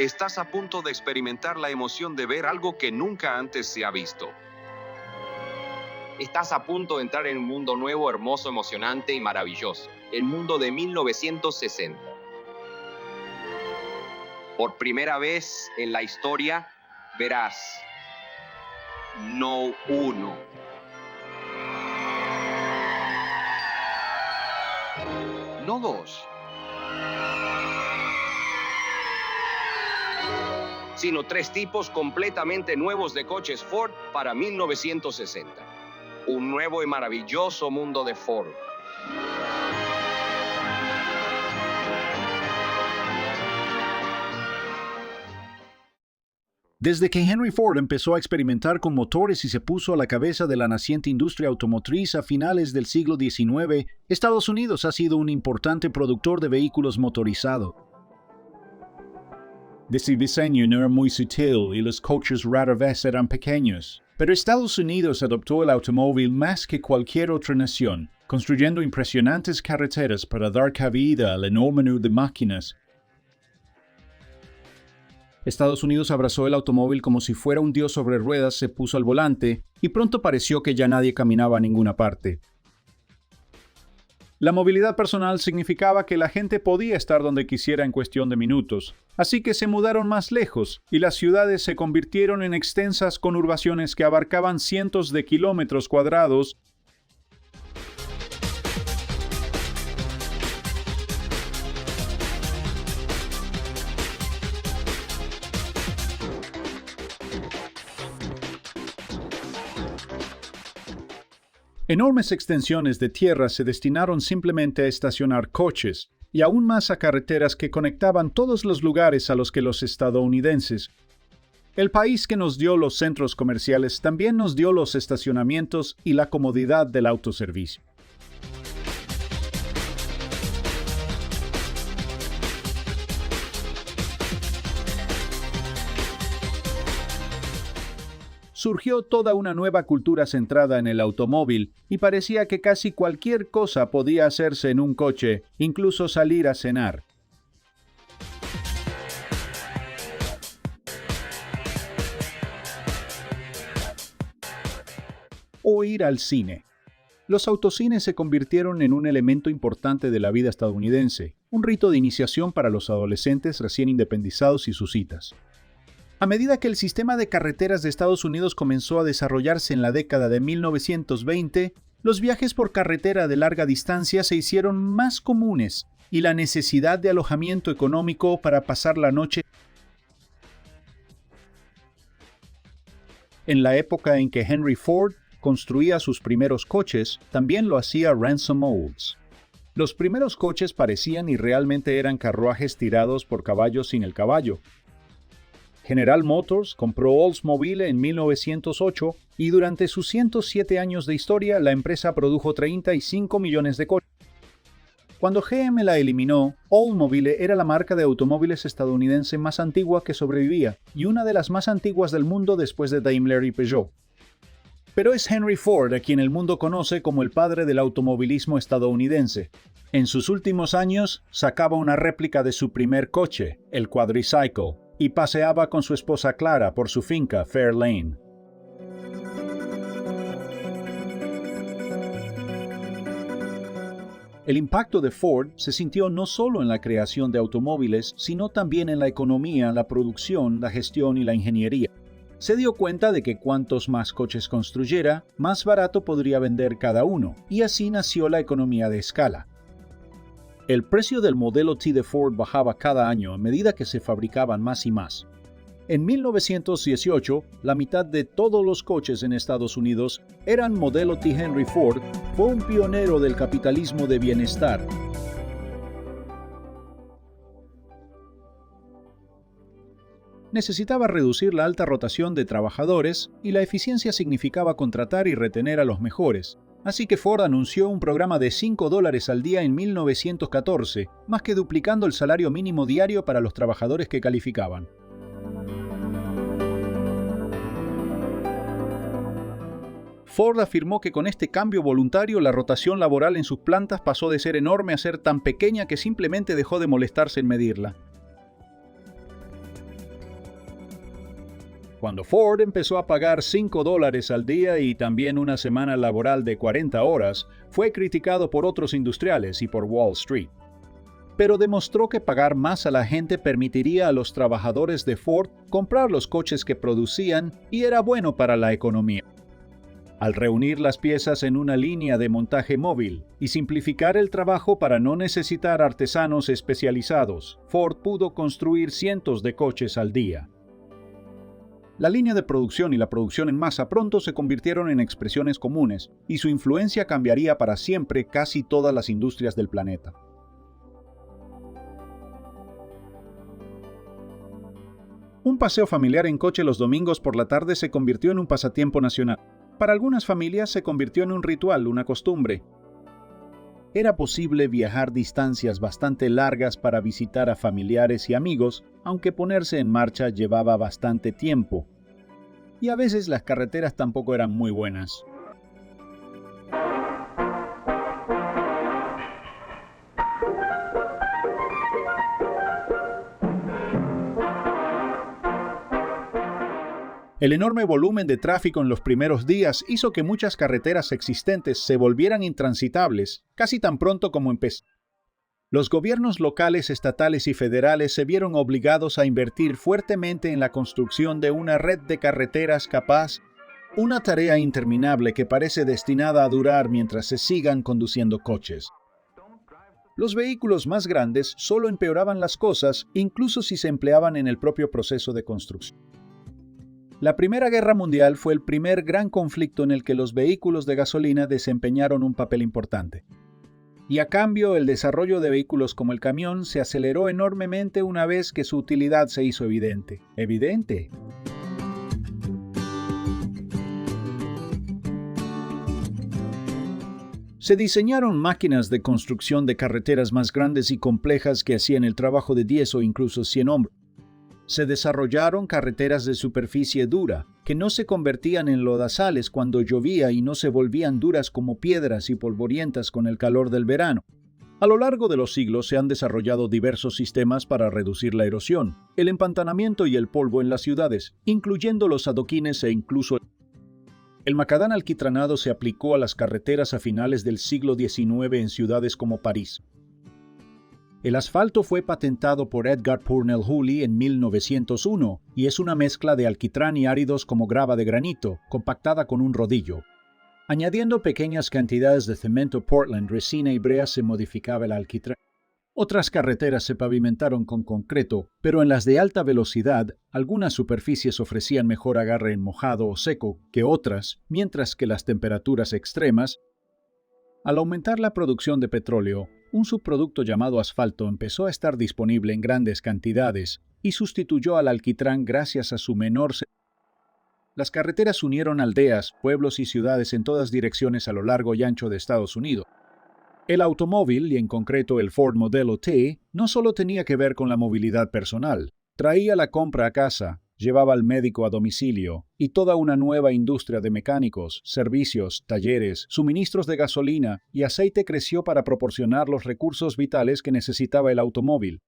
Estás a punto de experimentar la emoción de ver algo que nunca antes se ha visto. Estás a punto de entrar en un mundo nuevo, hermoso, emocionante y maravilloso. El mundo de 1960. Por primera vez en la historia, verás no uno, no dos, sino 3 tipos completamente nuevos de coches Ford para 1960. Un nuevo y maravilloso mundo de Ford. Desde que Henry Ford empezó a experimentar con motores y se puso a la cabeza de la naciente industria automotriz a finales del siglo XIX, Estados Unidos ha sido un importante productor de vehículos motorizados. Su diseño no era muy sutil y los coches rara vez eran pequeños, pero Estados Unidos adoptó el automóvil más que cualquier otra nación, construyendo impresionantes carreteras para dar cabida al enorme número de máquinas. Estados Unidos abrazó el automóvil como si fuera un dios sobre ruedas, se puso al volante y pronto pareció que ya nadie caminaba a ninguna parte. La movilidad personal significaba que la gente podía estar donde quisiera en cuestión de minutos, así que se mudaron más lejos y las ciudades se convirtieron en extensas conurbaciones que abarcaban cientos de kilómetros cuadrados. Enormes extensiones de tierra se destinaron simplemente a estacionar coches, y aún más a carreteras que conectaban todos los lugares a los que los estadounidenses. El país que nos dio los centros comerciales también nos dio los estacionamientos y la comodidad del autoservicio. Surgió toda una nueva cultura centrada en el automóvil y parecía que casi cualquier cosa podía hacerse en un coche, incluso salir a cenar. O ir al cine. Los autocines se convirtieron en un elemento importante de la vida estadounidense, un rito de iniciación para los adolescentes recién independizados y sus citas. A medida que el sistema de carreteras de Estados Unidos comenzó a desarrollarse en la década de 1920, los viajes por carretera de larga distancia se hicieron más comunes y la necesidad de alojamiento económico para pasar la noche. En la época en que Henry Ford construía sus primeros coches, también lo hacía Ransom Olds. Los primeros coches parecían y realmente eran carruajes tirados por caballos sin el caballo. General Motors compró Oldsmobile en 1908 y durante sus 107 años de historia la empresa produjo 35 millones de coches. Cuando GM la eliminó, Oldsmobile era la marca de automóviles estadounidense más antigua que sobrevivía y una de las más antiguas del mundo después de Daimler y Peugeot. Pero es Henry Ford a quien el mundo conoce como el padre del automovilismo estadounidense. En sus últimos años sacaba una réplica de su primer coche, el Quadricycle, y paseaba con su esposa Clara por su finca Fair Lane. El impacto de Ford se sintió no solo en la creación de automóviles, sino también en la economía, la producción, la gestión y la ingeniería. Se dio cuenta de que cuantos más coches construyera, más barato podría vender cada uno, y así nació la economía de escala. El precio del modelo T de Ford bajaba cada año a medida que se fabricaban más y más. En 1918, la mitad de todos los coches en Estados Unidos eran modelo T. Henry Ford. Fue un pionero del capitalismo de bienestar. Necesitaba reducir la alta rotación de trabajadores y la eficiencia significaba contratar y retener a los mejores. Así que Ford anunció un programa de $5 al día en 1914, más que duplicando el salario mínimo diario para los trabajadores que calificaban. Ford afirmó que con este cambio voluntario la rotación laboral en sus plantas pasó de ser enorme a ser tan pequeña que simplemente dejó de molestarse en medirla. Cuando Ford empezó a pagar $5 al día y también una semana laboral de 40 horas, fue criticado por otros industriales y por Wall Street. Pero demostró que pagar más a la gente permitiría a los trabajadores de Ford comprar los coches que producían y era bueno para la economía. Al reunir las piezas en una línea de montaje móvil y simplificar el trabajo para no necesitar artesanos especializados, Ford pudo construir cientos de coches al día. La línea de producción y la producción en masa pronto se convirtieron en expresiones comunes, y su influencia cambiaría para siempre casi todas las industrias del planeta. Un paseo familiar en coche los domingos por la tarde se convirtió en un pasatiempo nacional. Para algunas familias se convirtió en un ritual, una costumbre. Era posible viajar distancias bastante largas para visitar a familiares y amigos, aunque ponerse en marcha llevaba bastante tiempo. Y a veces las carreteras tampoco eran muy buenas. El enorme volumen de tráfico en los primeros días hizo que muchas carreteras existentes se volvieran intransitables casi tan pronto como empezó. Los gobiernos locales, estatales y federales se vieron obligados a invertir fuertemente en la construcción de una red de carreteras capaz, una tarea interminable que parece destinada a durar mientras se sigan conduciendo coches. Los vehículos más grandes solo empeoraban las cosas, incluso si se empleaban en el propio proceso de construcción. La Primera Guerra Mundial fue el primer gran conflicto en el que los vehículos de gasolina desempeñaron un papel importante. Y a cambio, el desarrollo de vehículos como el camión se aceleró enormemente una vez que su utilidad se hizo evidente. ¡Evidente! Se diseñaron máquinas de construcción de carreteras más grandes y complejas que hacían el trabajo de 10 o incluso 100 hombres. Se desarrollaron carreteras de superficie dura, que no se convertían en lodazales cuando llovía y no se volvían duras como piedras y polvorientas con el calor del verano. A lo largo de los siglos se han desarrollado diversos sistemas para reducir la erosión, el empantanamiento y el polvo en las ciudades, incluyendo los adoquines e incluso el macadán alquitranado se aplicó a las carreteras a finales del siglo XIX en ciudades como París. El asfalto fue patentado por Edgar Purnell Hulley en 1901 y es una mezcla de alquitrán y áridos como grava de granito, compactada con un rodillo. Añadiendo pequeñas cantidades de cemento Portland, resina y brea se modificaba el alquitrán. Otras carreteras se pavimentaron con concreto, pero en las de alta velocidad, algunas superficies ofrecían mejor agarre en mojado o seco que otras, mientras que las temperaturas extremas. Al aumentar la producción de petróleo, un subproducto llamado asfalto empezó a estar disponible en grandes cantidades y sustituyó al alquitrán gracias a su menor. Las carreteras unieron aldeas, pueblos y ciudades en todas direcciones a lo largo y ancho de Estados Unidos. El automóvil, y en concreto el Ford Modelo T, no solo tenía que ver con la movilidad personal, traía la compra a casa, llevaba al médico a domicilio y toda una nueva industria de mecánicos, servicios, talleres, suministros de gasolina y aceite creció para proporcionar los recursos vitales que necesitaba el automóvil.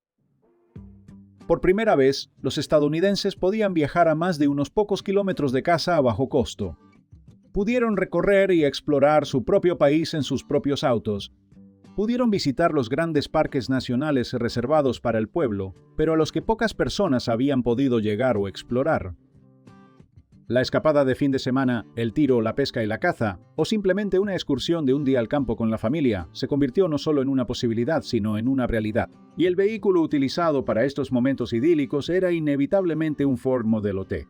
Por primera vez, los estadounidenses podían viajar a más de unos pocos kilómetros de casa a bajo costo. Pudieron recorrer y explorar su propio país en sus propios autos. Pudieron visitar los grandes parques nacionales reservados para el pueblo, pero a los que pocas personas habían podido llegar o explorar. La escapada de fin de semana, el tiro, la pesca y la caza, o simplemente una excursión de un día al campo con la familia, se convirtió no solo en una posibilidad, sino en una realidad. Y el vehículo utilizado para estos momentos idílicos era inevitablemente un Ford Modelo T.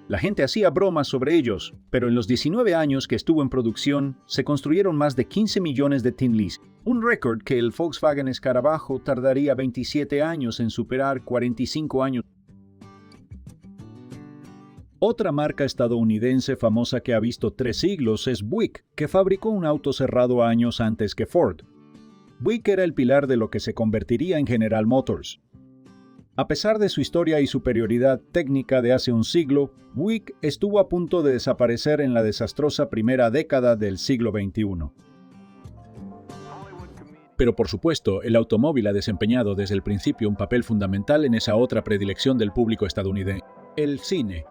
La gente hacía bromas sobre ellos, pero en los 19 años que estuvo en producción, se construyeron más de 15 millones de Tin Lease, un récord que el Volkswagen Escarabajo tardaría 27 años en superar 45 años. Otra marca estadounidense famosa que ha visto 3 siglos es Buick, que fabricó un auto cerrado años antes que Ford. Buick era el pilar de lo que se convertiría en General Motors. A pesar de su historia y superioridad técnica de hace un siglo, Buick estuvo a punto de desaparecer en la desastrosa primera década del siglo XXI. Pero por supuesto, el automóvil ha desempeñado desde el principio un papel fundamental en esa otra predilección del público estadounidense. El cine.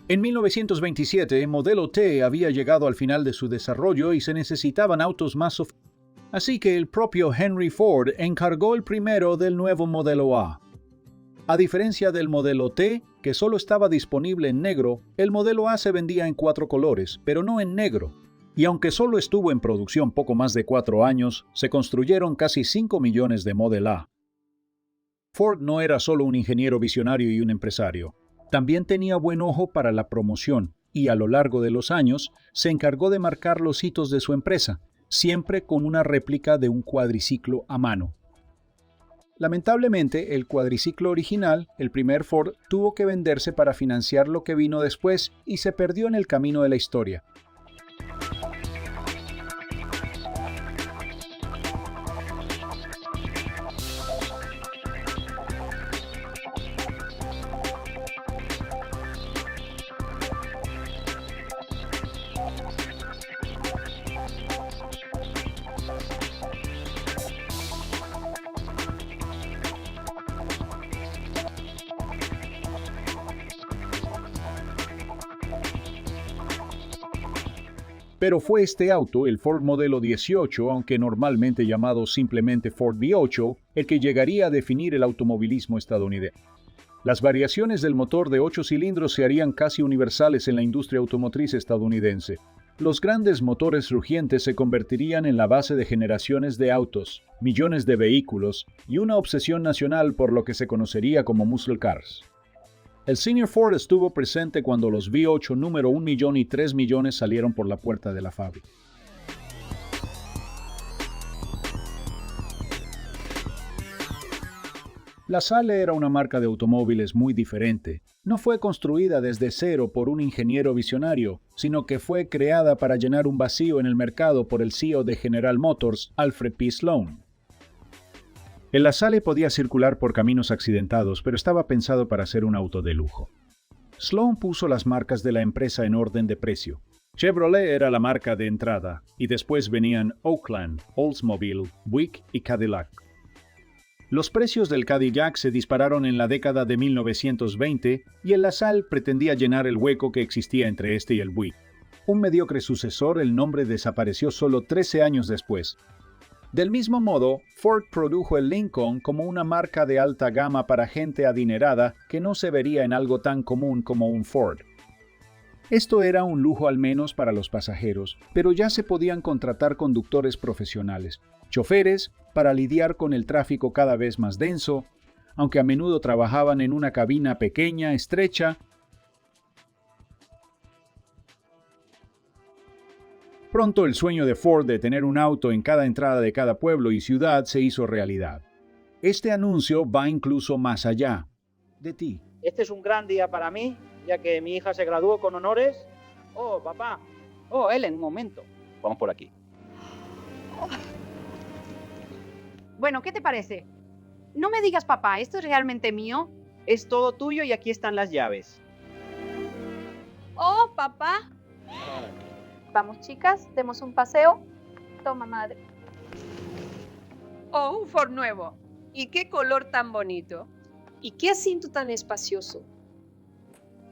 En 1927, Modelo T había llegado al final de su desarrollo y se necesitaban autos más sofisticados. Así que el propio Henry Ford encargó el primero del nuevo Modelo A. A diferencia del Modelo T, que solo estaba disponible en negro, el Modelo A se vendía en 4 colores, pero no en negro. Y aunque solo estuvo en producción poco más de 4 años, se construyeron casi 5 millones de Model A. Ford no era solo un ingeniero visionario y un empresario. También tenía buen ojo para la promoción y a lo largo de los años se encargó de marcar los hitos de su empresa, siempre con una réplica de un cuadriciclo a mano. Lamentablemente, el cuadriciclo original, el primer Ford, tuvo que venderse para financiar lo que vino después y se perdió en el camino de la historia. Pero fue este auto, el Ford Modelo 18, aunque normalmente llamado simplemente Ford V8, el que llegaría a definir el automovilismo estadounidense. Las variaciones del motor de 8 cilindros se harían casi universales en la industria automotriz estadounidense. Los grandes motores rugientes se convertirían en la base de generaciones de autos, millones de vehículos y una obsesión nacional por lo que se conocería como muscle cars. El Sr. Ford estuvo presente cuando los V8 número 1 millón y 3 millones salieron por la puerta de la fábrica. La Sale era una marca de automóviles muy diferente. No fue construida desde cero por un ingeniero visionario, sino que fue creada para llenar un vacío en el mercado por el CEO de General Motors, Alfred P. Sloan. El La Salle podía circular por caminos accidentados, pero estaba pensado para ser un auto de lujo. Sloan puso las marcas de la empresa en orden de precio. Chevrolet era la marca de entrada, y después venían Oakland, Oldsmobile, Buick y Cadillac. Los precios del Cadillac se dispararon en la década de 1920 y el La Salle pretendía llenar el hueco que existía entre este y el Buick. Un mediocre sucesor, el nombre desapareció solo 13 años después. Del mismo modo, Ford produjo el Lincoln como una marca de alta gama para gente adinerada que no se vería en algo tan común como un Ford. Esto era un lujo al menos para los pasajeros, pero ya se podían contratar conductores profesionales, choferes para lidiar con el tráfico cada vez más denso, aunque a menudo trabajaban en una cabina pequeña, estrecha. Pronto el sueño de Ford de tener un auto en cada entrada de cada pueblo y ciudad se hizo realidad. Este anuncio va incluso más allá de ti. Este es un gran día para mí, ya que mi hija se graduó con honores. Oh, papá. Oh, Ellen, un momento. Vamos por aquí. Bueno, ¿qué te parece? No me digas, papá, ¿esto es realmente mío? Es todo tuyo y aquí están las llaves. Oh, papá. Vamos, chicas, demos un paseo. Toma, madre. Oh, un Ford nuevo. ¿Y qué color tan bonito? ¿Y qué asiento tan espacioso?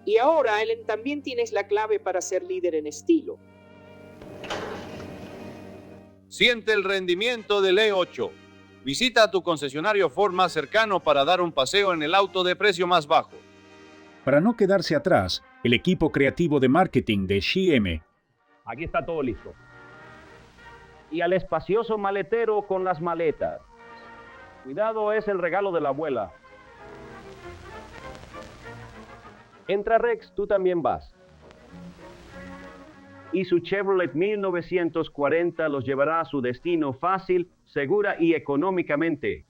Y ahora, Ellen, también tienes la clave para ser líder en estilo. Siente el rendimiento del E8. Visita a tu concesionario Ford más cercano para dar un paseo en el auto de precio más bajo. Para no quedarse atrás, el equipo creativo de marketing de GM. Aquí está todo listo. Y al espacioso maletero con las maletas. Cuidado, es el regalo de la abuela. Entra Rex, tú también vas. Y su Chevrolet 1940 los llevará a su destino fácil, segura y económicamente.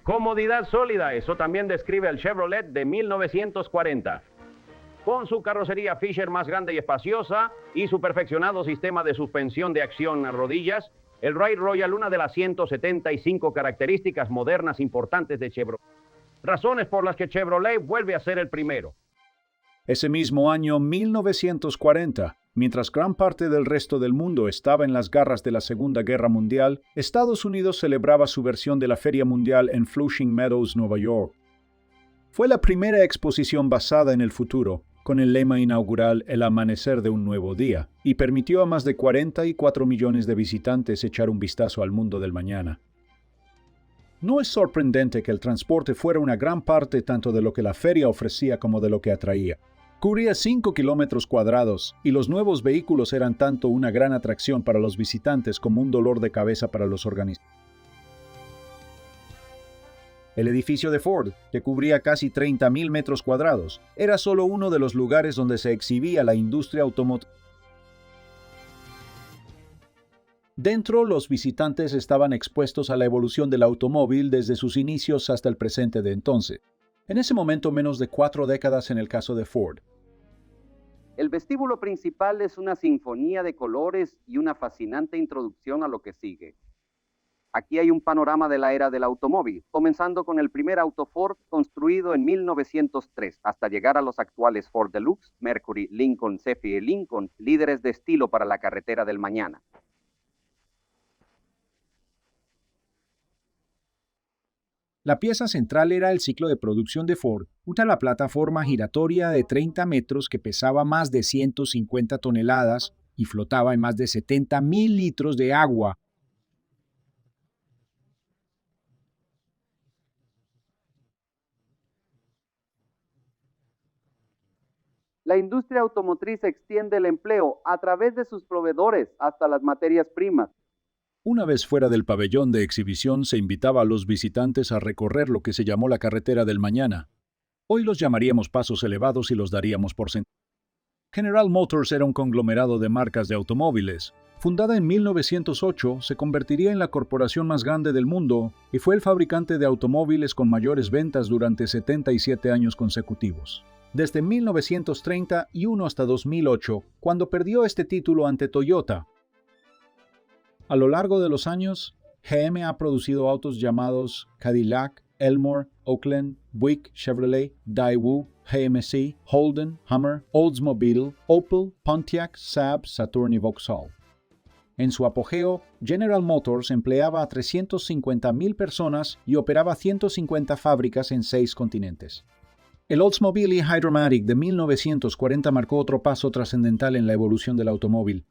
Comodidad sólida, eso también describe el Chevrolet de 1940. Con su carrocería Fisher más grande y espaciosa y su perfeccionado sistema de suspensión de acción a rodillas, el Ride Royal, una de las 175 características modernas importantes de Chevrolet. Razones por las que Chevrolet vuelve a ser el primero. Ese mismo año 1940, mientras gran parte del resto del mundo estaba en las garras de la Segunda Guerra Mundial, Estados Unidos celebraba su versión de la Feria Mundial en Flushing Meadows, Nueva York. Fue la primera exposición basada en el futuro, con el lema inaugural El amanecer de un nuevo día, y permitió a más de 44 millones de visitantes echar un vistazo al mundo del mañana. No es sorprendente que el transporte fuera una gran parte tanto de lo que la feria ofrecía como de lo que atraía. Cubría 5 kilómetros cuadrados y los nuevos vehículos eran tanto una gran atracción para los visitantes como un dolor de cabeza para los organizadores. El edificio de Ford, que cubría casi 30.000 metros cuadrados, era solo uno de los lugares donde se exhibía la industria automotriz. Dentro, los visitantes estaban expuestos a la evolución del automóvil desde sus inicios hasta el presente de entonces. En ese momento, menos de 4 décadas en el caso de Ford. El vestíbulo principal es una sinfonía de colores y una fascinante introducción a lo que sigue. Aquí hay un panorama de la era del automóvil, comenzando con el primer auto Ford construido en 1903, hasta llegar a los actuales Ford Deluxe, Mercury, Lincoln, Zephyr y Lincoln, líderes de estilo para la carretera del mañana. La pieza central era el ciclo de producción de Ford, una plataforma giratoria de 30 metros que pesaba más de 150 toneladas y flotaba en más de 70.000 litros de agua. La industria automotriz extiende el empleo a través de sus proveedores hasta las materias primas. Una vez fuera del pabellón de exhibición, se invitaba a los visitantes a recorrer lo que se llamó la carretera del mañana. Hoy los llamaríamos pasos elevados y los daríamos por sentados. General Motors era un conglomerado de marcas de automóviles. Fundada en 1908, se convertiría en la corporación más grande del mundo y fue el fabricante de automóviles con mayores ventas durante 77 años consecutivos. Desde 1931 hasta 2008, cuando perdió este título ante Toyota. A lo largo de los años, GM ha producido autos llamados Cadillac, Elmore, Oakland, Buick, Chevrolet, Daewoo, GMC, Holden, Hummer, Oldsmobile, Opel, Pontiac, Saab, Saturn y Vauxhall. En su apogeo, General Motors empleaba a 350.000 personas y operaba 150 fábricas en 6 continentes. El Oldsmobile e-Hydra-Matic de 1940 marcó otro paso trascendental en la evolución del automóvil.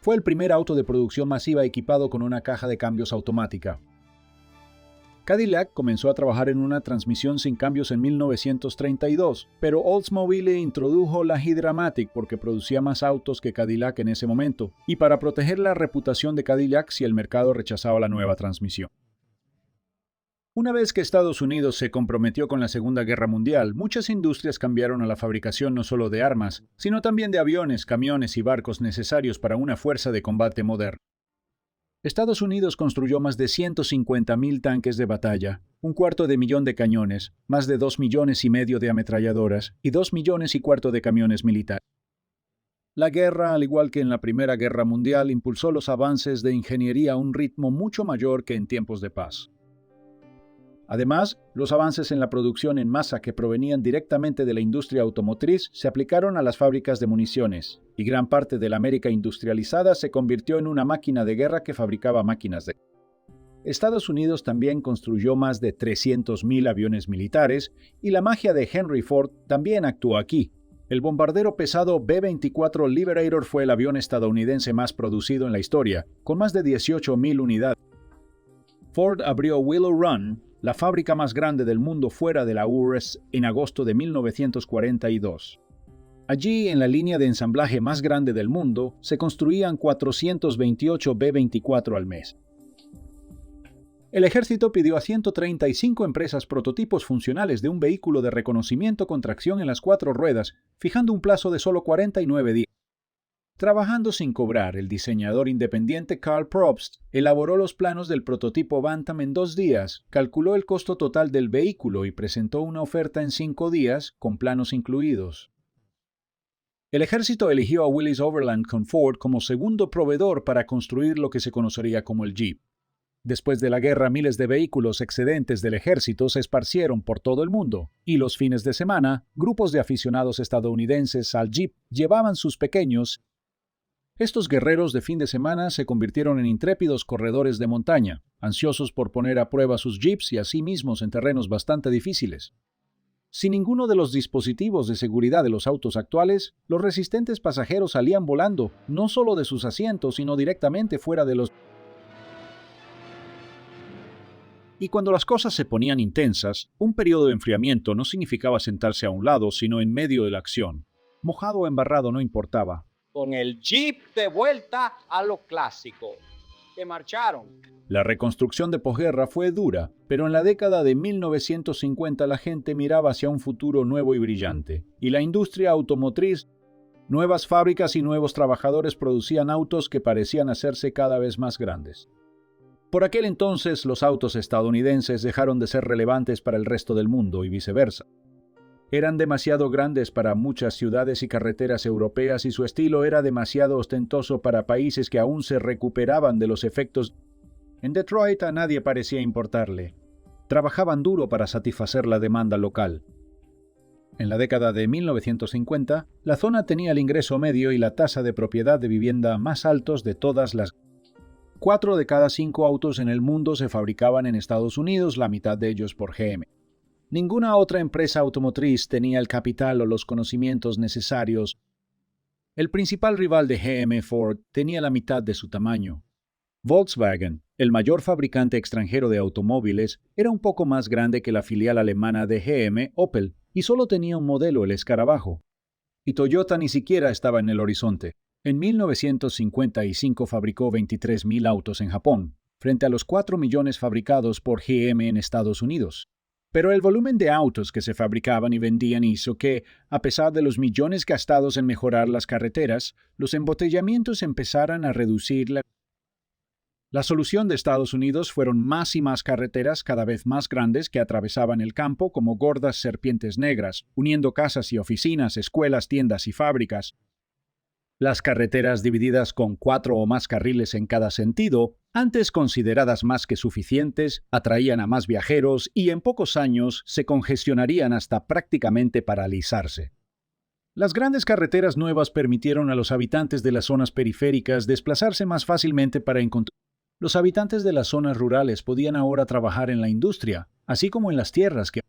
Fue el primer auto de producción masiva equipado con una caja de cambios automática. Cadillac comenzó a trabajar en una transmisión sin cambios en 1932, pero Oldsmobile introdujo la Hydra-Matic porque producía más autos que Cadillac en ese momento, y para proteger la reputación de Cadillac si el mercado rechazaba la nueva transmisión. Una vez que Estados Unidos se comprometió con la Segunda Guerra Mundial, muchas industrias cambiaron a la fabricación no solo de armas, sino también de aviones, camiones y barcos necesarios para una fuerza de combate moderna. Estados Unidos construyó más de 150.000 tanques de batalla, 250.000 de cañones, más de 2,5 millones de ametralladoras y 2,25 millones de camiones militares. La guerra, al igual que en la Primera Guerra Mundial, impulsó los avances de ingeniería a un ritmo mucho mayor que en tiempos de paz. Además, los avances en la producción en masa que provenían directamente de la industria automotriz se aplicaron a las fábricas de municiones, y gran parte de la América industrializada se convirtió en una máquina de guerra que fabricaba máquinas de guerra. Estados Unidos también construyó más de 300.000 aviones militares, y la magia de Henry Ford también actuó aquí. El bombardero pesado B-24 Liberator fue el avión estadounidense más producido en la historia, con más de 18.000 unidades. Ford abrió Willow Run, la fábrica más grande del mundo fuera de la URSS, en agosto de 1942. Allí, en la línea de ensamblaje más grande del mundo, se construían 428 B-24 al mes. El ejército pidió a 135 empresas prototipos funcionales de un vehículo de reconocimiento con tracción en las 4 ruedas, fijando un plazo de solo 49 días. Trabajando sin cobrar, el diseñador independiente Karl Probst elaboró los planos del prototipo Bantam en 2 días, calculó el costo total del vehículo y presentó una oferta en 5 días, con planos incluidos. El ejército eligió a Willis Overland con Ford como segundo proveedor para construir lo que se conocería como el Jeep. Después de la guerra, miles de vehículos excedentes del ejército se esparcieron por todo el mundo, y los fines de semana, grupos de aficionados estadounidenses al Jeep llevaban sus pequeños. Estos guerreros de fin de semana se convirtieron en intrépidos corredores de montaña, ansiosos por poner a prueba sus Jeeps y a sí mismos en terrenos bastante difíciles. Sin ninguno de los dispositivos de seguridad de los autos actuales, los resistentes pasajeros salían volando, no solo de sus asientos, sino directamente fuera de los... Y cuando las cosas se ponían intensas, un periodo de enfriamiento no significaba sentarse a un lado, sino en medio de la acción. Mojado o embarrado no importaba. Con el Jeep de vuelta a lo clásico. Que marcharon. La reconstrucción de posguerra fue dura, pero en la década de 1950 la gente miraba hacia un futuro nuevo y brillante. Y la industria automotriz, nuevas fábricas y nuevos trabajadores producían autos que parecían hacerse cada vez más grandes. Por aquel entonces, los autos estadounidenses dejaron de ser relevantes para el resto del mundo y viceversa. Eran demasiado grandes para muchas ciudades y carreteras europeas y su estilo era demasiado ostentoso para países que aún se recuperaban de los efectos. En Detroit a nadie parecía importarle. Trabajaban duro para satisfacer la demanda local. En la década de 1950, la zona tenía el ingreso medio y la tasa de propiedad de vivienda más altos de todas las. 4 de cada 5 autos en el mundo se fabricaban en Estados Unidos, la mitad de ellos por GM. Ninguna otra empresa automotriz tenía el capital o los conocimientos necesarios. El principal rival de GM, Ford, tenía la mitad de su tamaño. Volkswagen, el mayor fabricante extranjero de automóviles, era un poco más grande que la filial alemana de GM, Opel, y solo tenía un modelo, el Escarabajo. Y Toyota ni siquiera estaba en el horizonte. En 1955 fabricó 23.000 autos en Japón, frente a los 4 millones fabricados por GM en Estados Unidos. Pero el volumen de autos que se fabricaban y vendían hizo que, a pesar de los millones gastados en mejorar las carreteras, los embotellamientos empezaran a reducir La solución de Estados Unidos fueron más y más carreteras cada vez más grandes que atravesaban el campo como gordas serpientes negras, uniendo casas y oficinas, escuelas, tiendas y fábricas. Las carreteras divididas con 4 o más carriles en cada sentido, antes consideradas más que suficientes, atraían a más viajeros y en pocos años se congestionarían hasta prácticamente paralizarse. Las grandes carreteras nuevas permitieron a los habitantes de las zonas periféricas desplazarse más fácilmente para encontrar. Los habitantes de las zonas rurales podían ahora trabajar en la industria, así como en las tierras que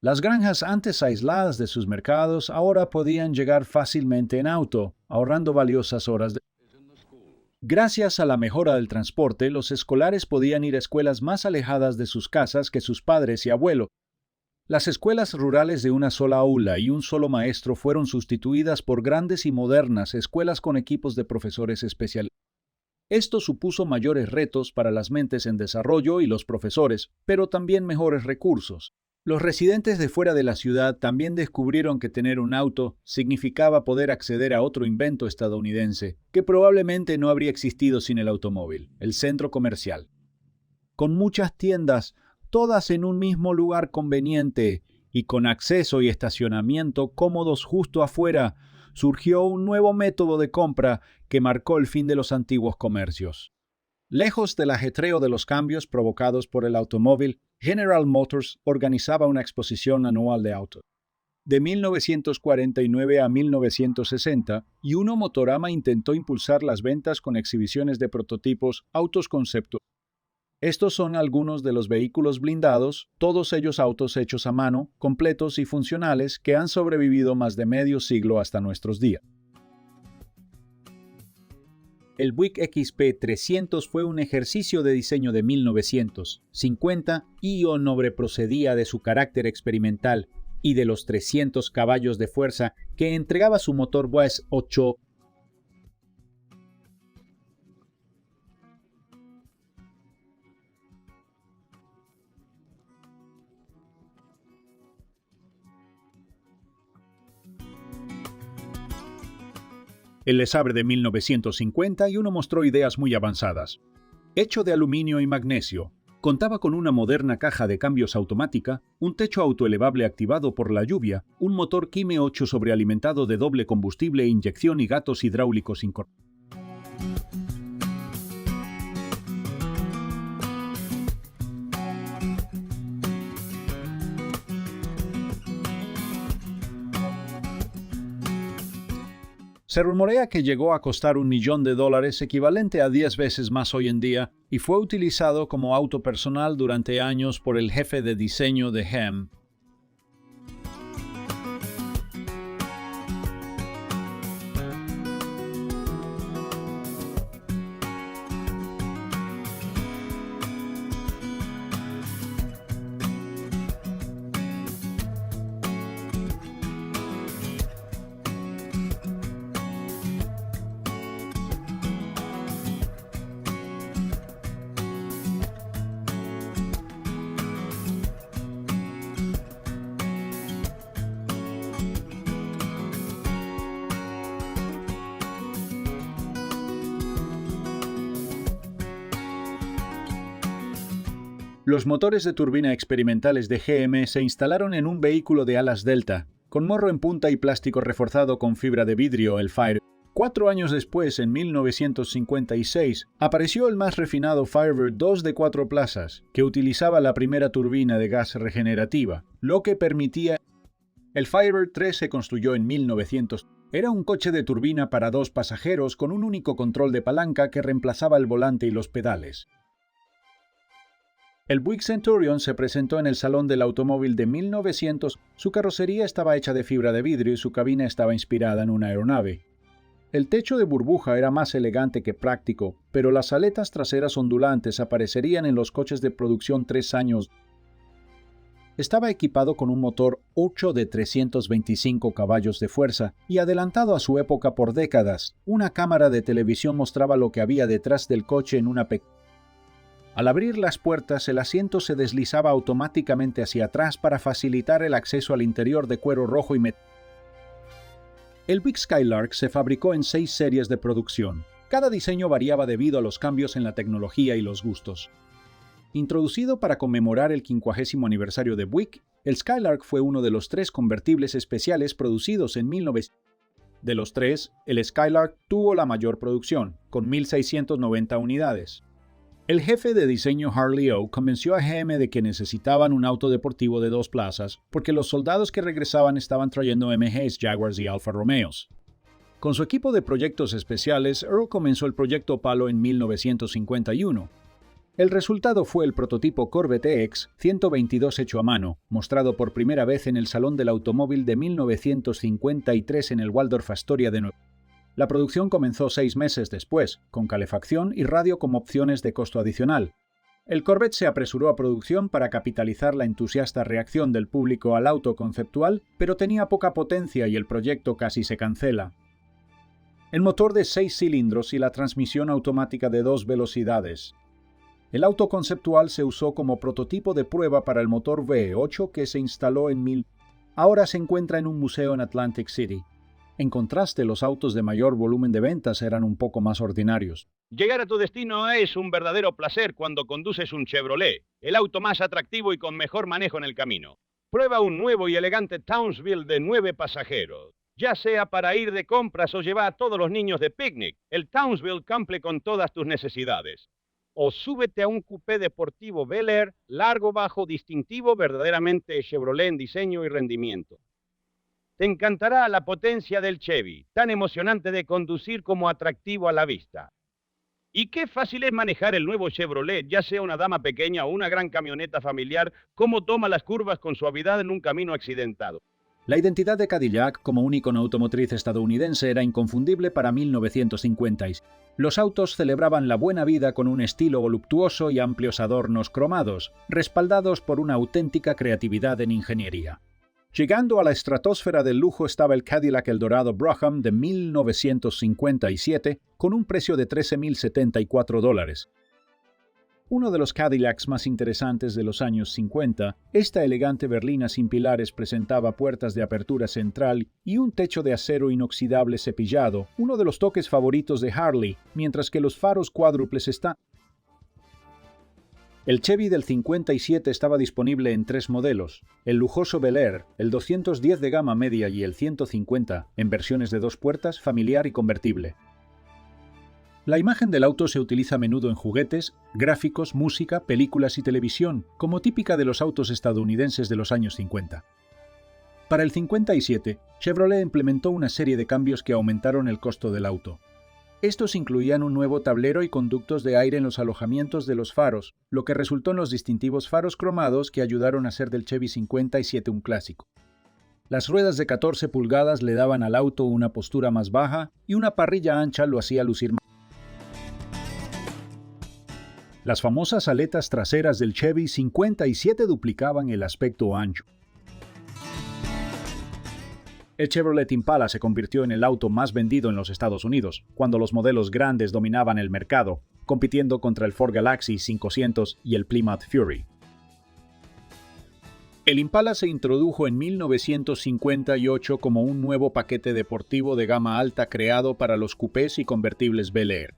las granjas antes aisladas de sus mercados ahora podían llegar fácilmente en auto, ahorrando valiosas horas de... Gracias a la mejora del transporte, los escolares podían ir a escuelas más alejadas de sus casas que sus padres y abuelos. Las escuelas rurales de una sola aula y un solo maestro fueron sustituidas por grandes y modernas escuelas con equipos de profesores especializados. Esto supuso mayores retos para las mentes en desarrollo y los profesores, pero también mejores recursos. Los residentes de fuera de la ciudad también descubrieron que tener un auto significaba poder acceder a otro invento estadounidense, que probablemente no habría existido sin el automóvil, el centro comercial. Con muchas tiendas, todas en un mismo lugar conveniente y con acceso y estacionamiento cómodos justo afuera, surgió un nuevo método de compra que marcó el fin de los antiguos comercios. Lejos del ajetreo de los cambios provocados por el automóvil, General Motors organizaba una exposición anual de autos. De 1949 a 1960, y Uno Motorama intentó impulsar las ventas con exhibiciones de prototipos, autos conceptuales. Estos son algunos de los vehículos blindados, todos ellos autos hechos a mano, completos y funcionales que han sobrevivido más de medio siglo hasta nuestros días. El Buick XP 300 fue un ejercicio de diseño de 1950 y Honore procedía de su carácter experimental y de los 300 caballos de fuerza que entregaba su motor Boss 8. El Le Sabre de 1951 mostró ideas muy avanzadas. Hecho de aluminio y magnesio, contaba con una moderna caja de cambios automática, un techo autoelevable activado por la lluvia, un motor Kime 8 sobrealimentado de doble combustible, inyección y gatos hidráulicos incorporados. Se rumorea que llegó a costar $1 millón, equivalente a 10 veces más hoy en día, y fue utilizado como auto personal durante años por el jefe de diseño de GM. Los motores de turbina experimentales de GM se instalaron en un vehículo de alas delta, con morro en punta y plástico reforzado con fibra de vidrio, el Firebird. 4 años después, en 1956, apareció el más refinado Firebird 2 de 4 plazas, que utilizaba la primera turbina de gas regenerativa, lo que permitía... El Firebird 3 se construyó en 1900. Era un coche de turbina para 2 pasajeros con un único control de palanca que reemplazaba el volante y los pedales. El Buick Centurion se presentó en el Salón del Automóvil de 1900. Su carrocería estaba hecha de fibra de vidrio y su cabina estaba inspirada en una aeronave. El techo de burbuja era más elegante que práctico, pero las aletas traseras ondulantes aparecerían en los coches de producción 3 años. Estaba equipado con un motor 8 de 325 caballos de fuerza y adelantado a su época por décadas. Una cámara de televisión mostraba lo que había detrás del coche en una pequeña... Al abrir las puertas, el asiento se deslizaba automáticamente hacia atrás para facilitar el acceso al interior de cuero rojo y metálico. El Buick Skylark se fabricó en 6 series de producción. Cada diseño variaba debido a los cambios en la tecnología y los gustos. Introducido para conmemorar el 50º aniversario de Buick, el Skylark fue uno de los 3 convertibles especiales producidos en 1900. De los 3, el Skylark tuvo la mayor producción, con 1.690 unidades. El jefe de diseño Harley O convenció a GM de que necesitaban un auto deportivo de 2 plazas porque los soldados que regresaban estaban trayendo MGs, Jaguars y Alfa Romeos. Con su equipo de proyectos especiales, Earl comenzó el proyecto Apollo en 1951. El resultado fue el prototipo Corvette X 122 hecho a mano, mostrado por primera vez en el Salón del Automóvil de 1953 en el Waldorf Astoria de Nueva York. La producción comenzó 6 meses después, con calefacción y radio como opciones de costo adicional. El Corvette se apresuró a producción para capitalizar la entusiasta reacción del público al auto conceptual, pero tenía poca potencia y el proyecto casi se cancela. El motor de 6 cilindros y la transmisión automática de 2 velocidades. El auto conceptual se usó como prototipo de prueba para el motor V8 que se instaló en 1000. Ahora se encuentra en un museo en Atlantic City. En contraste, los autos de mayor volumen de ventas eran un poco más ordinarios. Llegar a tu destino es un verdadero placer cuando conduces un Chevrolet, el auto más atractivo y con mejor manejo en el camino. Prueba un nuevo y elegante Townsville de 9 pasajeros. Ya sea para ir de compras o llevar a todos los niños de picnic, el Townsville cumple con todas tus necesidades. O súbete a un coupé deportivo Bel Air, largo, bajo, distintivo, verdaderamente Chevrolet en diseño y rendimiento. Te encantará la potencia del Chevy, tan emocionante de conducir como atractivo a la vista. Y qué fácil es manejar el nuevo Chevrolet, ya sea una dama pequeña o una gran camioneta familiar, cómo toma las curvas con suavidad en un camino accidentado. La identidad de Cadillac como un icono automotriz estadounidense era inconfundible para 1950. Los autos celebraban la buena vida con un estilo voluptuoso y amplios adornos cromados, respaldados por una auténtica creatividad en ingeniería. Llegando a la estratosfera del lujo estaba el Cadillac Eldorado Brougham de 1957, con un precio de $13.074. Uno de los Cadillacs más interesantes de los años 50, esta elegante berlina sin pilares presentaba puertas de apertura central y un techo de acero inoxidable cepillado, uno de los toques favoritos de Harley, mientras que los faros cuádruples están. El Chevy del 57 estaba disponible en 3 modelos, el lujoso Bel Air, el 210 de gama media y el 150, en versiones de 2 puertas, familiar y convertible. La imagen del auto se utiliza a menudo en juguetes, gráficos, música, películas y televisión, como típica de los autos estadounidenses de los años 50. Para el 57, Chevrolet implementó una serie de cambios que aumentaron el costo del auto. Estos incluían un nuevo tablero y conductos de aire en los alojamientos de los faros, lo que resultó en los distintivos faros cromados que ayudaron a hacer del Chevy 57 un clásico. Las ruedas de 14 pulgadas le daban al auto una postura más baja y una parrilla ancha lo hacía lucir más. Las famosas aletas traseras del Chevy 57 duplicaban el aspecto ancho. El Chevrolet Impala se convirtió en el auto más vendido en los Estados Unidos, cuando los modelos grandes dominaban el mercado, compitiendo contra el Ford Galaxy 500 y el Plymouth Fury. El Impala se introdujo en 1958 como un nuevo paquete deportivo de gama alta creado para los coupés y convertibles Bel Air.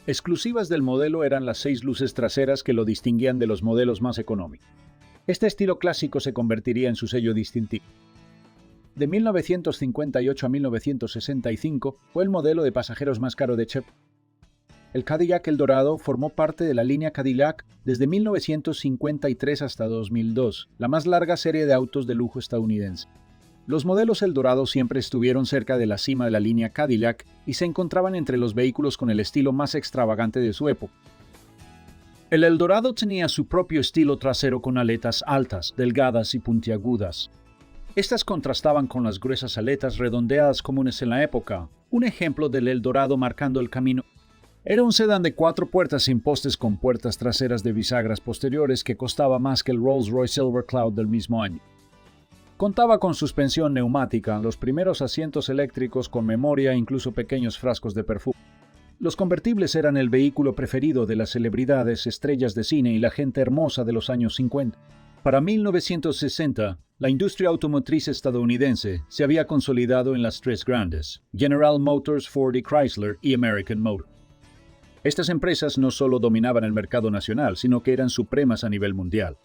Exclusivas del modelo eran las 6 luces traseras que lo distinguían de los modelos más económicos. Este estilo clásico se convertiría en su sello distintivo. De 1958 a 1965 fue el modelo de pasajeros más caro de Chevrolet. El Cadillac Eldorado formó parte de la línea Cadillac desde 1953 hasta 2002, la más larga serie de autos de lujo estadounidense. Los modelos Eldorado siempre estuvieron cerca de la cima de la línea Cadillac y se encontraban entre los vehículos con el estilo más extravagante de su época. El Eldorado tenía su propio estilo trasero con aletas altas, delgadas y puntiagudas. Estas contrastaban con las gruesas aletas redondeadas comunes en la época, un ejemplo del Eldorado marcando el camino. Era un sedán de 4 puertas sin postes con puertas traseras de bisagras posteriores que costaba más que el Rolls-Royce Silver Cloud del mismo año. Contaba con suspensión neumática, los primeros asientos eléctricos con memoria e incluso pequeños frascos de perfume. Los convertibles eran el vehículo preferido de las celebridades, estrellas de cine y la gente hermosa de los años 50. Para 1960, la industria automotriz estadounidense se había consolidado en las 3 grandes: General Motors, Ford y Chrysler y American Motors. Estas empresas no solo dominaban el mercado nacional, sino que eran supremas a nivel mundial.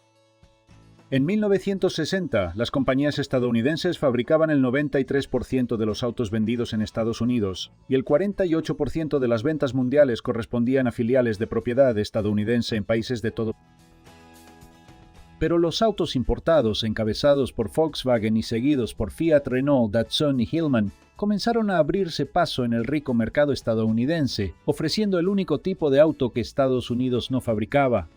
En 1960, las compañías estadounidenses fabricaban el 93% de los autos vendidos en Estados Unidos y el 48% de las ventas mundiales correspondían a filiales de propiedad estadounidense en países de todo. Pero los autos importados, encabezados por Volkswagen y seguidos por Fiat, Renault, Datsun y Hillman, comenzaron a abrirse paso en el rico mercado estadounidense, ofreciendo el único tipo de auto que Estados Unidos no fabricaba: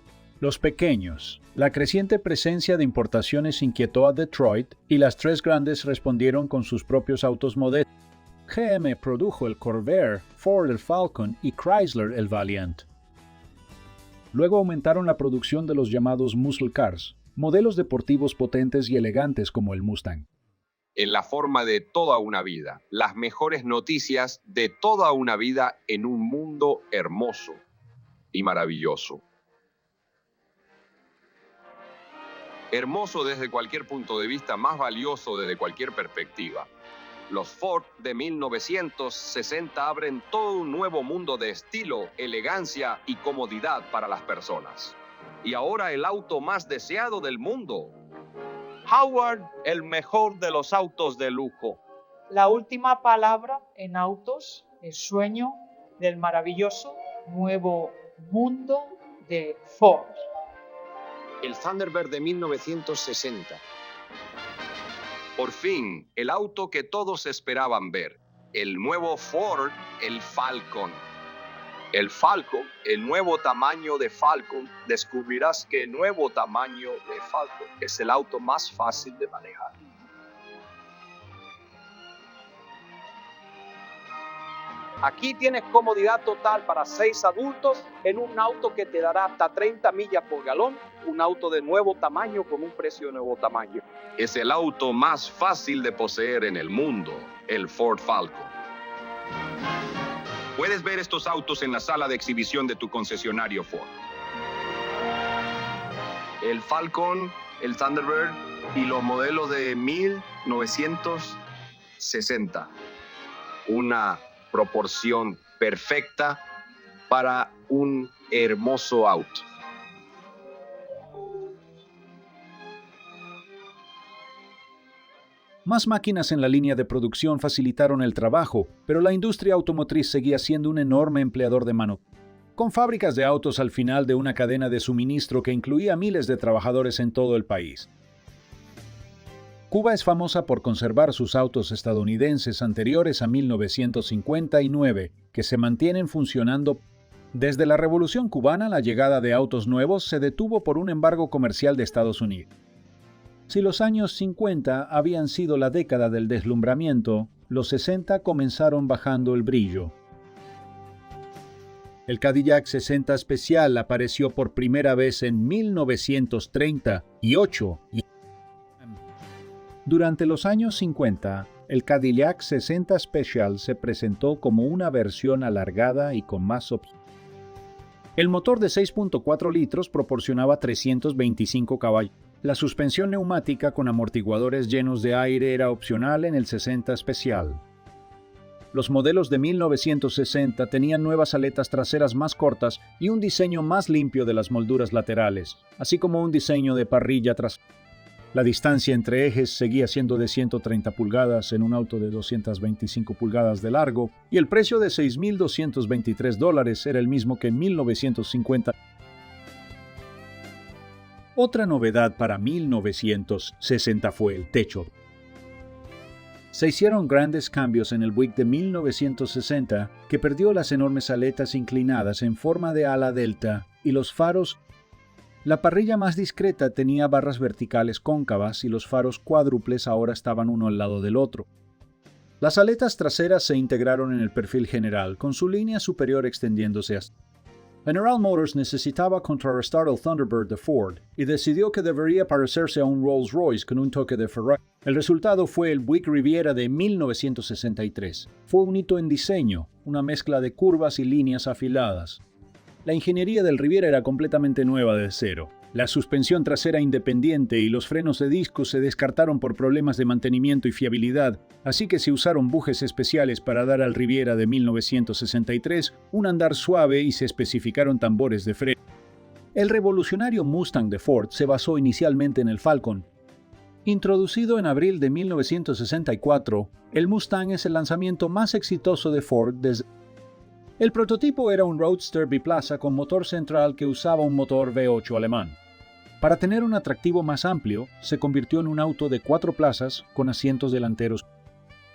los pequeños. La creciente presencia de importaciones inquietó a Detroit y las 3 grandes respondieron con sus propios autos modestos. GM produjo el Corvair, Ford el Falcon y Chrysler el Valiant. Luego aumentaron la producción de los llamados muscle cars, modelos deportivos potentes y elegantes como el Mustang. En la forma de toda una vida, las mejores noticias de toda una vida en un mundo hermoso y maravilloso. Hermoso desde cualquier punto de vista, más valioso desde cualquier perspectiva. Los Ford de 1960 abren todo un nuevo mundo de estilo, elegancia y comodidad para las personas. Y ahora el auto más deseado del mundo. Howard, el mejor de los autos de lujo. La última palabra en autos, el sueño del maravilloso nuevo mundo de Ford. El Thunderbird de 1960. Por fin, el auto que todos esperaban ver. El nuevo Ford, el Falcon. El Falcon, el nuevo tamaño de Falcon. Descubrirás que el nuevo tamaño de Falcon es el auto más fácil de manejar. Aquí tienes comodidad total para 6 adultos en un auto que te dará hasta 30 millas por galón, un auto de nuevo tamaño con un precio de nuevo tamaño. Es el auto más fácil de poseer en el mundo, el Ford Falcon. Puedes ver estos autos en la sala de exhibición de tu concesionario Ford. el Falcon, el Thunderbird y los modelos de 1960. Una proporción perfecta para un hermoso auto. Más máquinas en la línea de producción facilitaron el trabajo, pero la industria automotriz seguía siendo un enorme empleador de mano, con fábricas de autos al final de una cadena de suministro que incluía miles de trabajadores en todo el país. Cuba es famosa por conservar sus autos estadounidenses anteriores a 1959, que se mantienen funcionando. Desde la Revolución Cubana, la llegada de autos nuevos se detuvo por un embargo comercial de Estados Unidos. Si los años 50 habían sido la década del deslumbramiento, los 60 comenzaron bajando el brillo. El Cadillac 60 Special apareció por primera vez en 1938 y durante los años 50, el Cadillac 60 Special se presentó como una versión alargada y con más opciones. El motor de 6.4 litros proporcionaba 325 caballos. La suspensión neumática con amortiguadores llenos de aire era opcional en el 60 Special. Los modelos de 1960 tenían nuevas aletas traseras más cortas y un diseño más limpio de las molduras laterales, así como un diseño de parrilla trasera. La distancia entre ejes seguía siendo de 130 pulgadas en un auto de 225 pulgadas de largo, y el precio de $6.223 era el mismo que en 1950. Otra novedad para 1960 fue el techo. Se hicieron grandes cambios en el Buick de 1960, que perdió las enormes aletas inclinadas en forma de ala delta y los faros. La parrilla más discreta tenía barras verticales cóncavas y los faros cuádruples ahora estaban uno al lado del otro. Las aletas traseras se integraron en el perfil general, con su línea superior extendiéndose hasta. General Motors necesitaba contrarrestar el Thunderbird de Ford y decidió que debería parecerse a un Rolls-Royce con un toque de Ferrari. El resultado fue el Buick Riviera de 1963. Fue un hito en diseño, una mezcla de curvas y líneas afiladas. La ingeniería del Riviera era completamente nueva de cero. La suspensión trasera independiente y los frenos de disco se descartaron por problemas de mantenimiento y fiabilidad, así que se usaron bujes especiales para dar al Riviera de 1963 un andar suave y se especificaron tambores de freno. El revolucionario Mustang de Ford se basó inicialmente en el Falcon. Introducido en abril de 1964, el Mustang es el lanzamiento más exitoso de Ford desde. El prototipo era un Roadster biplaza con motor central que usaba un motor V8 alemán. Para tener un atractivo más amplio, se convirtió en un auto de 4 plazas con asientos delanteros.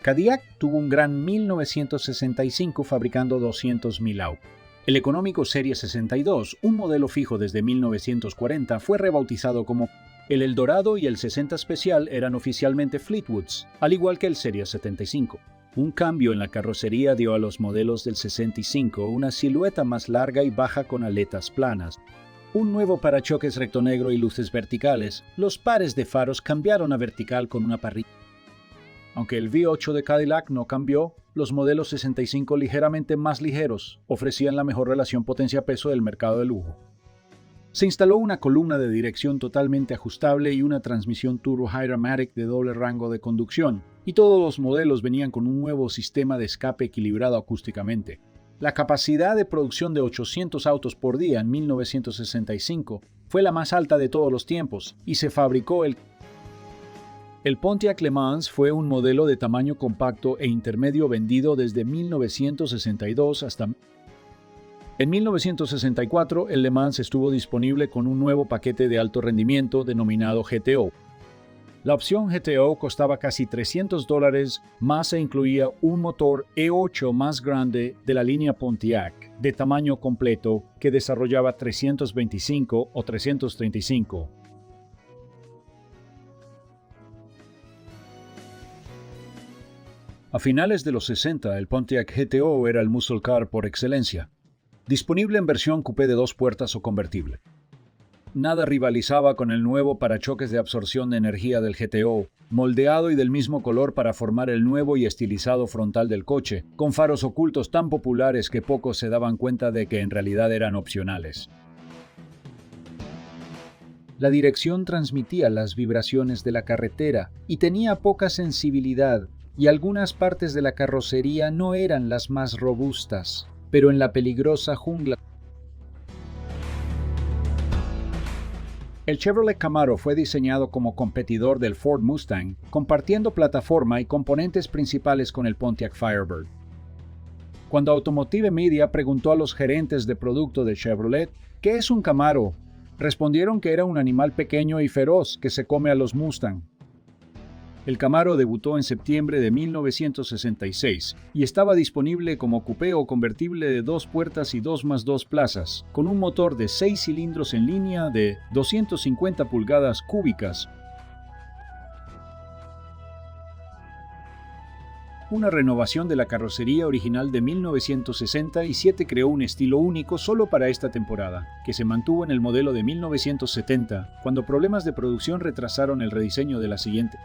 Cadillac tuvo un gran 1965 fabricando 200.000 autos. El económico Serie 62, un modelo fijo desde 1940, fue rebautizado como el Eldorado y el 60 Special eran oficialmente Fleetwoods, al igual que el Serie 75. Un cambio en la carrocería dio a los modelos del 65 una silueta más larga y baja con aletas planas. Un nuevo parachoques recto negro y luces verticales. Los pares de faros cambiaron a vertical con una parrilla. Aunque el V8 de Cadillac no cambió, los modelos 65 ligeramente más ligeros ofrecían la mejor relación potencia-peso del mercado de lujo. Se instaló una columna de dirección totalmente ajustable y una transmisión Turbo Hydramatic de doble rango de conducción, y todos los modelos venían con un nuevo sistema de escape equilibrado acústicamente. La capacidad de producción de 800 autos por día en 1965 fue la más alta de todos los tiempos, y se fabricó el Pontiac Le Mans fue un modelo de tamaño compacto e intermedio vendido desde 1962 hasta. En 1964, el Le Mans estuvo disponible con un nuevo paquete de alto rendimiento denominado GTO. La opción GTO costaba casi $300 más e incluía un motor E8 más grande de la línea Pontiac, de tamaño completo, que desarrollaba 325 o 335. A finales de los 60, el Pontiac GTO era el muscle car por excelencia. Disponible en versión coupé de 2 puertas o convertible. Nada rivalizaba con el nuevo parachoques de absorción de energía del GTO, moldeado y del mismo color para formar el nuevo y estilizado frontal del coche, con faros ocultos tan populares que pocos se daban cuenta de que en realidad eran opcionales. La dirección transmitía las vibraciones de la carretera y tenía poca sensibilidad, y algunas partes de la carrocería no eran las más robustas, pero en la peligrosa jungla. El Chevrolet Camaro fue diseñado como competidor del Ford Mustang, compartiendo plataforma y componentes principales con el Pontiac Firebird. Cuando Automotive Media preguntó a los gerentes de producto de Chevrolet, ¿qué es un Camaro?, respondieron que era un animal pequeño y feroz que se come a los Mustang. El Camaro debutó en septiembre de 1966 y estaba disponible como coupé o convertible de 2 puertas y 2+2 plazas, con un motor de 6 cilindros en línea de 250 pulgadas cúbicas. Una renovación de la carrocería original de 1967 creó un estilo único solo para esta temporada, que se mantuvo en el modelo de 1970, cuando problemas de producción retrasaron el rediseño de la siguiente.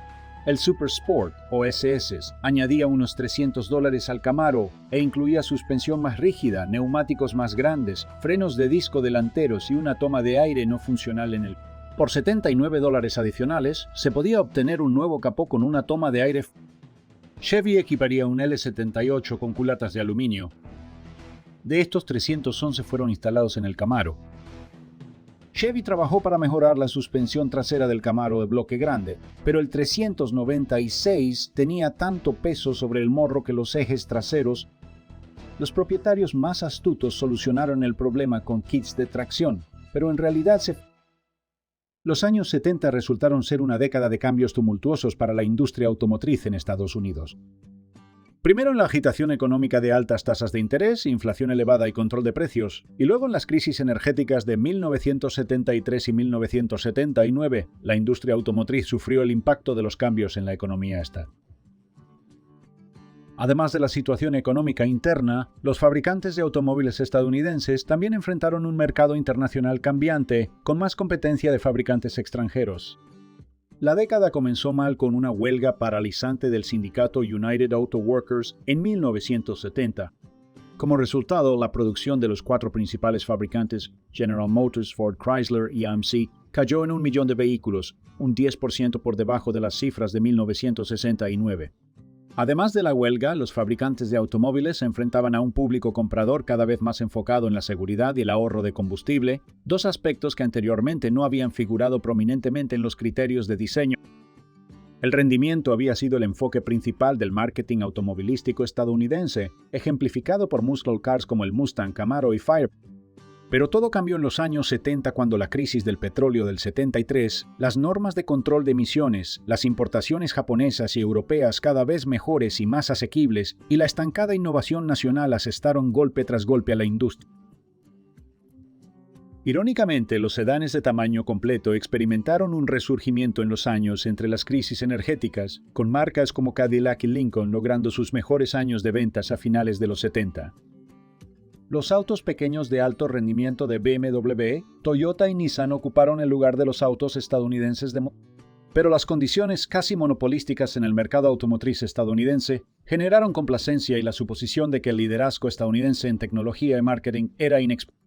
El Super Sport, o SS, añadía unos $300 al Camaro e incluía suspensión más rígida, neumáticos más grandes, frenos de disco delanteros y una toma de aire no funcional en el. Por $79 adicionales, se podía obtener un nuevo capó con una toma de aire. Chevy equiparía un L78 con culatas de aluminio. De estos, 311 fueron instalados en el Camaro. Chevy trabajó para mejorar la suspensión trasera del Camaro de bloque grande, pero el 396 tenía tanto peso sobre el morro que los ejes traseros. Los propietarios más astutos solucionaron el problema con kits de tracción, pero en realidad Los años 70 resultaron ser una década de cambios tumultuosos para la industria automotriz en Estados Unidos. Primero en la agitación económica de altas tasas de interés, inflación elevada y control de precios, y luego en las crisis energéticas de 1973 y 1979, la industria automotriz sufrió el impacto de los cambios en la economía estatal. Además de la situación económica interna, los fabricantes de automóviles estadounidenses también enfrentaron un mercado internacional cambiante, con más competencia de fabricantes extranjeros. La década comenzó mal con una huelga paralizante del sindicato United Auto Workers en 1970. Como resultado, la producción de los 4 principales fabricantes, General Motors, Ford, Chrysler y AMC, cayó en 1 millón de vehículos, un 10% por debajo de las cifras de 1969. Además de la huelga, los fabricantes de automóviles se enfrentaban a un público comprador cada vez más enfocado en la seguridad y el ahorro de combustible, 2 aspectos que anteriormente no habían figurado prominentemente en los criterios de diseño. El rendimiento había sido el enfoque principal del marketing automovilístico estadounidense, ejemplificado por muscle cars como el Mustang, Camaro y Firebird. Pero todo cambió en los años 70 cuando la crisis del petróleo del 73, las normas de control de emisiones, las importaciones japonesas y europeas cada vez mejores y más asequibles, y la estancada innovación nacional asestaron golpe tras golpe a la industria. Irónicamente, los sedanes de tamaño completo experimentaron un resurgimiento en los años entre las crisis energéticas, con marcas como Cadillac y Lincoln logrando sus mejores años de ventas a finales de los 70. Los autos pequeños de alto rendimiento de BMW, Toyota y Nissan ocuparon el lugar de los autos estadounidenses pero las condiciones casi monopolísticas en el mercado automotriz estadounidense generaron complacencia y la suposición de que el liderazgo estadounidense en tecnología y marketing era inexpugnable.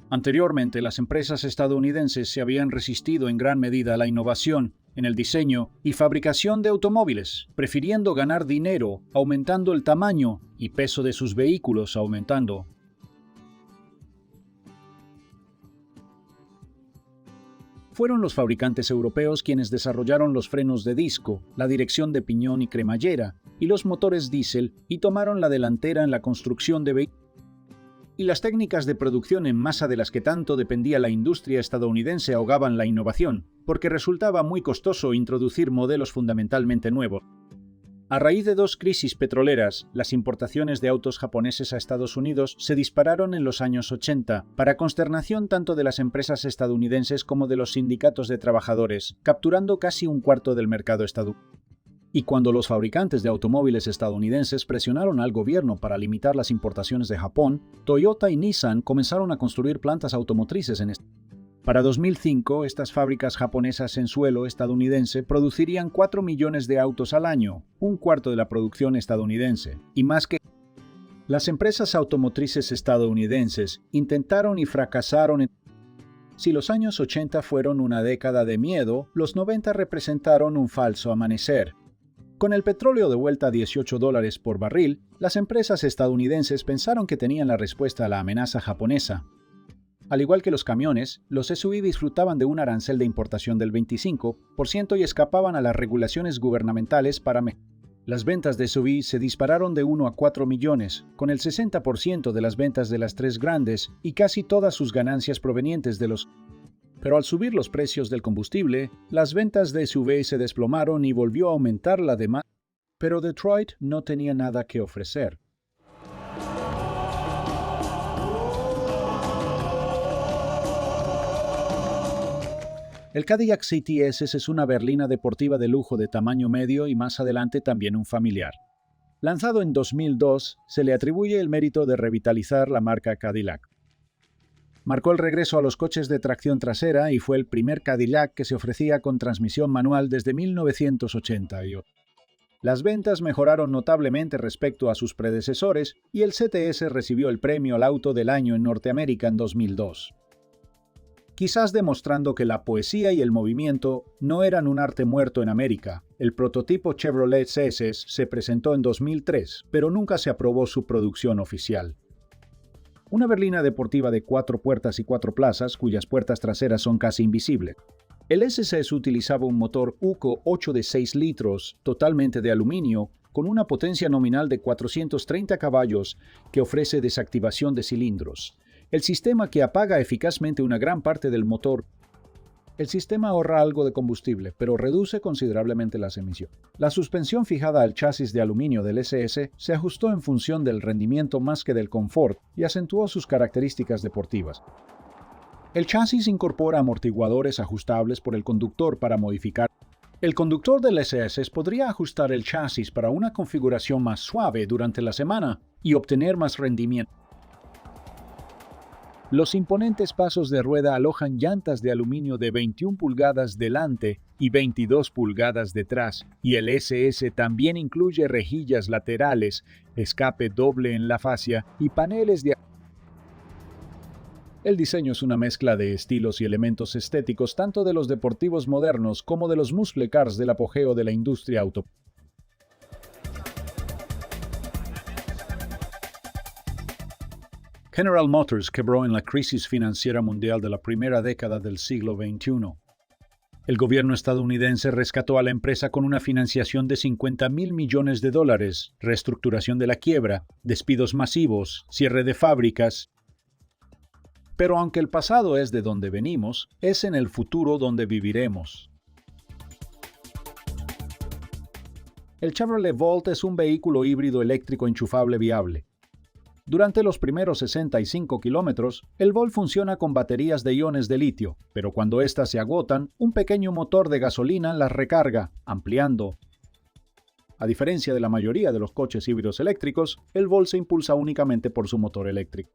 Anteriormente, las empresas estadounidenses se habían resistido en gran medida a la innovación en el diseño y fabricación de automóviles, prefiriendo ganar dinero aumentando el tamaño y peso de sus vehículos aumentando. Fueron los fabricantes europeos quienes desarrollaron los frenos de disco, la dirección de piñón y cremallera, y los motores diésel, y tomaron la delantera en la construcción de vehículos. Y las técnicas de producción en masa de las que tanto dependía la industria estadounidense ahogaban la innovación, porque resultaba muy costoso introducir modelos fundamentalmente nuevos. A raíz de 2 crisis petroleras, las importaciones de autos japoneses a Estados Unidos se dispararon en los años 80, para consternación tanto de las empresas estadounidenses como de los sindicatos de trabajadores, capturando casi un cuarto del mercado estadounidense. Y cuando los fabricantes de automóviles estadounidenses presionaron al gobierno para limitar las importaciones de Japón, Toyota y Nissan comenzaron a construir plantas automotrices en Para 2005, estas fábricas japonesas en suelo estadounidense producirían 4 millones de autos al año, un cuarto de la producción estadounidense, y más que. Las empresas automotrices estadounidenses intentaron y fracasaron en. Si los años 80 fueron una década de miedo, los 90 representaron un falso amanecer. Con el petróleo de vuelta a $18 por barril, las empresas estadounidenses pensaron que tenían la respuesta a la amenaza japonesa. Al igual que los camiones, los SUV disfrutaban de un arancel de importación del 25% y escapaban a las regulaciones gubernamentales para Las ventas de SUV se dispararon de 1 a 4 millones, con el 60% de las ventas de las tres grandes y casi todas sus ganancias provenientes de los. Pero al subir los precios del combustible, las ventas de SUV se desplomaron y volvió a aumentar la demanda. Pero Detroit no tenía nada que ofrecer. El Cadillac CTS es una berlina deportiva de lujo de tamaño medio y más adelante también un familiar. Lanzado en 2002, se le atribuye el mérito de revitalizar la marca Cadillac. Marcó el regreso a los coches de tracción trasera y fue el primer Cadillac que se ofrecía con transmisión manual desde 1988. Las ventas mejoraron notablemente respecto a sus predecesores y el CTS recibió el premio al auto del año en Norteamérica en 2002. Quizás demostrando que la poesía y el movimiento no eran un arte muerto en América, el prototipo Chevrolet CS se presentó en 2003, pero nunca se aprobó su producción oficial. Una berlina deportiva de 4 puertas y 4 plazas, cuyas puertas traseras son casi invisibles. El SS utilizaba un motor UCO 8 de 6 litros, totalmente de aluminio, con una potencia nominal de 430 caballos que ofrece desactivación de cilindros. El sistema que apaga eficazmente una gran parte del motor. El sistema ahorra algo de combustible, pero reduce considerablemente las emisiones. La suspensión fijada al chasis de aluminio del SS se ajustó en función del rendimiento más que del confort y acentuó sus características deportivas. El chasis incorpora amortiguadores ajustables por el conductor para modificar. El conductor del SS podría ajustar el chasis para una configuración más suave durante la semana y obtener más rendimiento. Los imponentes pasos de rueda alojan llantas de aluminio de 21 pulgadas delante y 22 pulgadas detrás, y el SS también incluye rejillas laterales, escape doble en la fascia y paneles de. El diseño es una mezcla de estilos y elementos estéticos tanto de los deportivos modernos como de los muscle cars del apogeo de la industria auto. General Motors quebró en la crisis financiera mundial de la primera década del siglo XXI. El gobierno estadounidense rescató a la empresa con una financiación de $50,000 millones, reestructuración de la quiebra, despidos masivos, cierre de fábricas. Pero aunque el pasado es de donde venimos, es en el futuro donde viviremos. El Chevrolet Volt es un vehículo híbrido eléctrico enchufable viable. Durante los primeros 65 kilómetros, el Volt funciona con baterías de iones de litio, pero cuando éstas se agotan, un pequeño motor de gasolina las recarga, ampliando. A diferencia de la mayoría de los coches híbridos eléctricos, el Volt se impulsa únicamente por su motor eléctrico.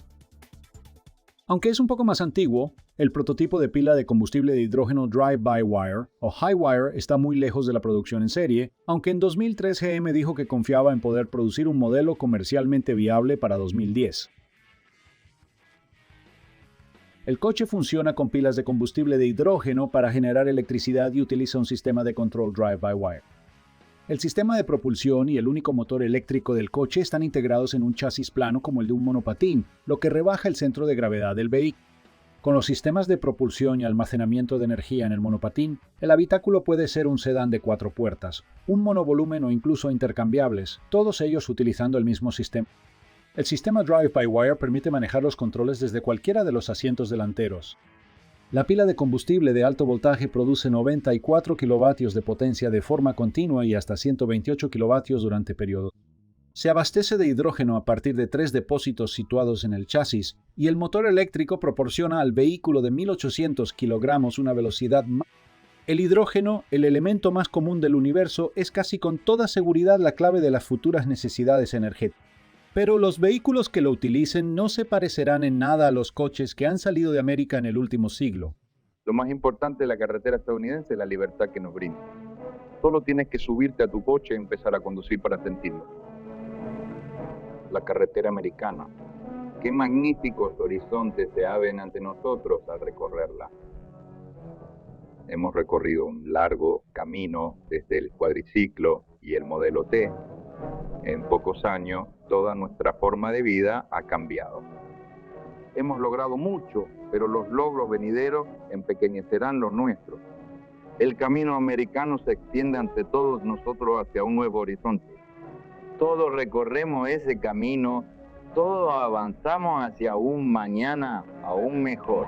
Aunque es un poco más antiguo, el prototipo de pila de combustible de hidrógeno Drive-by-Wire o High-Wire está muy lejos de la producción en serie, aunque en 2003 GM dijo que confiaba en poder producir un modelo comercialmente viable para 2010. El coche funciona con pilas de combustible de hidrógeno para generar electricidad y utiliza un sistema de control Drive-by-Wire. El sistema de propulsión y el único motor eléctrico del coche están integrados en un chasis plano como el de un monopatín, lo que rebaja el centro de gravedad del vehículo. Con los sistemas de propulsión y almacenamiento de energía en el monopatín, el habitáculo puede ser un sedán de 4 puertas, un monovolumen o incluso intercambiables, todos ellos utilizando el mismo sistema. El sistema Drive-by-Wire permite manejar los controles desde cualquiera de los asientos delanteros. La pila de combustible de alto voltaje produce 94 kilovatios de potencia de forma continua y hasta 128 kilovatios durante periodos. Se abastece de hidrógeno a partir de 3 depósitos situados en el chasis y el motor eléctrico proporciona al vehículo de 1.800 kilogramos una velocidad más. El hidrógeno, el elemento más común del universo, es casi con toda seguridad la clave de las futuras necesidades energéticas. Pero los vehículos que lo utilicen no se parecerán en nada a los coches que han salido de América en el último siglo. Lo más importante de la carretera estadounidense es la libertad que nos brinda. Solo tienes que subirte a tu coche y empezar a conducir para sentirlo. La carretera americana qué magníficos horizontes se abren ante nosotros al recorrerla. Hemos recorrido un largo camino desde el cuadriciclo y el modelo T. En pocos años, toda nuestra forma de vida ha cambiado. Hemos logrado mucho, pero los logros venideros empequeñecerán los nuestros. El camino americano se extiende ante todos nosotros hacia un nuevo horizonte. Todos recorremos ese camino, todos avanzamos hacia un mañana aún mejor.